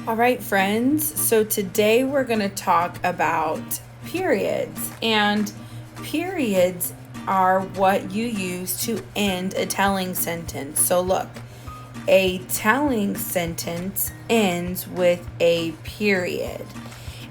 All right, friends. So today we're going to talk about periods. And periods are what you use to end a telling sentence. So look, a telling sentence ends with a period.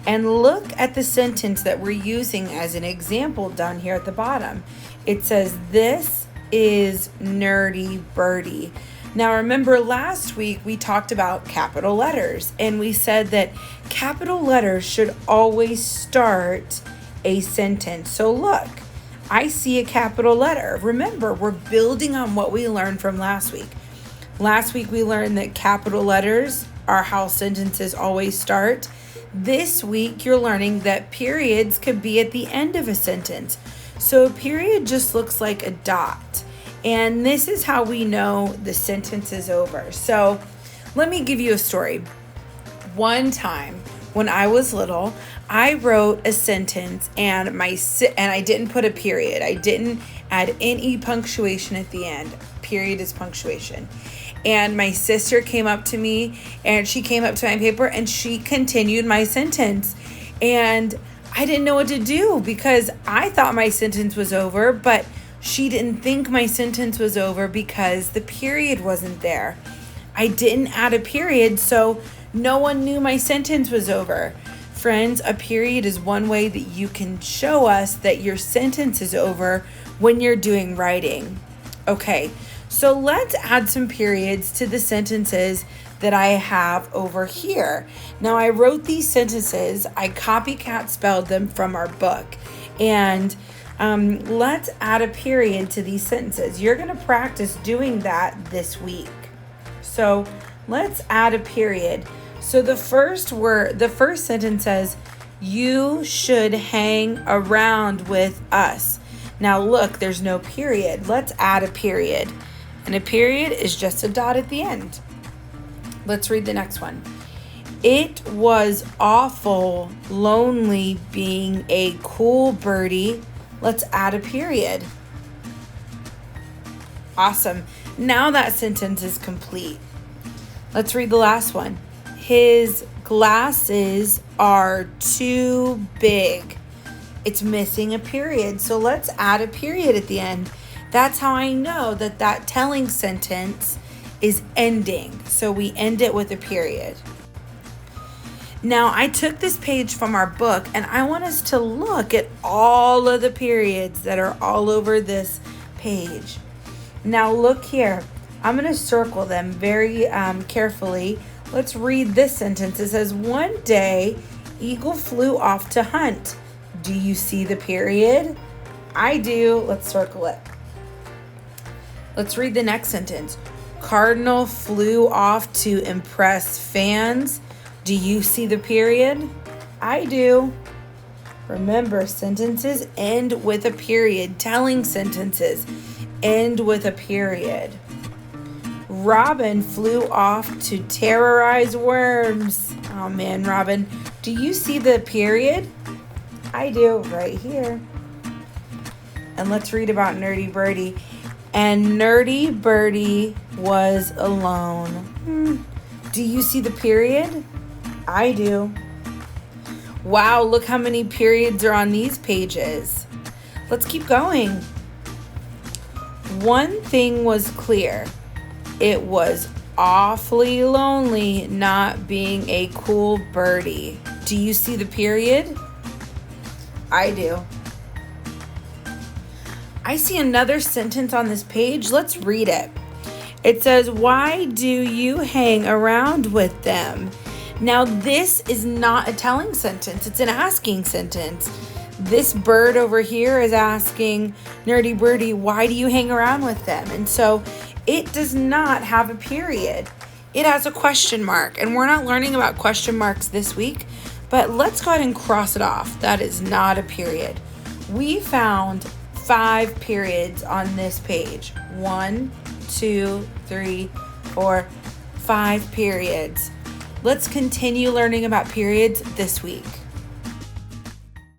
And look at the sentence that we're using as an example down here at the bottom. It says, "This is Nerdy Birdie." Now, remember last week we talked about capital letters, and we said that capital letters should always start a sentence. So look, I see a capital letter. Remember, we're building on what we learned from last week. Last week we learned that capital letters are how sentences always start. This week you're learning that periods could be at the end of a sentence. So a period just looks like a dot. And this is how we know the sentence is over. So let me give you a story. One time when I was little, I wrote a sentence and I didn't put a period. I didn't add any punctuation at the end. Period is punctuation. And my sister came up to me and she came up to my paper and she continued my sentence. And I didn't know what to do because I thought my sentence was over, but she didn't think my sentence was over because the period wasn't there. I didn't add a period, so no one knew my sentence was over. Friends, a period is one way that you can show us that your sentence is over when you're doing writing. Okay, so let's add some periods to the sentences that I have over here. Now, I wrote these sentences, I copycat spelled them from our book, and let's add a period to these sentences. You're going to practice doing that this week. So let's add a period. So the first sentence says, "You should hang around with us." Now look, there's no period. Let's add a period. And a period is just a dot at the end. Let's read the next one. "It was awful lonely being a cool birdie." Let's add a period. Awesome. Now that sentence is complete. Let's read the last one. "His glasses are too big." It's missing a period, so let's add a period at the end. That's how I know that telling sentence is ending. So we end it with a period. Now, I took this page from our book and I want us to look at all of the periods that are all over this page. Now, look here. I'm going to circle them very carefully. Let's read this sentence. It says, "One day, eagle flew off to hunt." Do you see the period? I do. Let's circle it. Let's read the next sentence. "Cardinal flew off to impress fans." Do you see the period? I do. Remember, sentences end with a period. Telling sentences end with a period. "Robin flew off to terrorize worms." Oh man, Robin, do you see the period? I do, right here. And let's read about Nerdy Birdie. "And Nerdy Birdie was alone." Do you see the period? I do. Wow, look how many periods are on these pages. Let's keep going. "One thing was clear. It was awfully lonely not being a cool birdie." Do you see the period? I do. I see another sentence on this page. Let's read it. It says, "Why do you hang around with them?" Now, this is not a telling sentence. It's an asking sentence. This bird over here is asking Nerdy Birdie, "Why do you hang around with them?" And so it does not have a period. It has a question mark. And we're not learning about question marks this week, but let's go ahead and cross it off. That is not a period. We found 5 periods on this page. 1, 2, 3, 4, 5 periods. Let's continue learning about periods this week.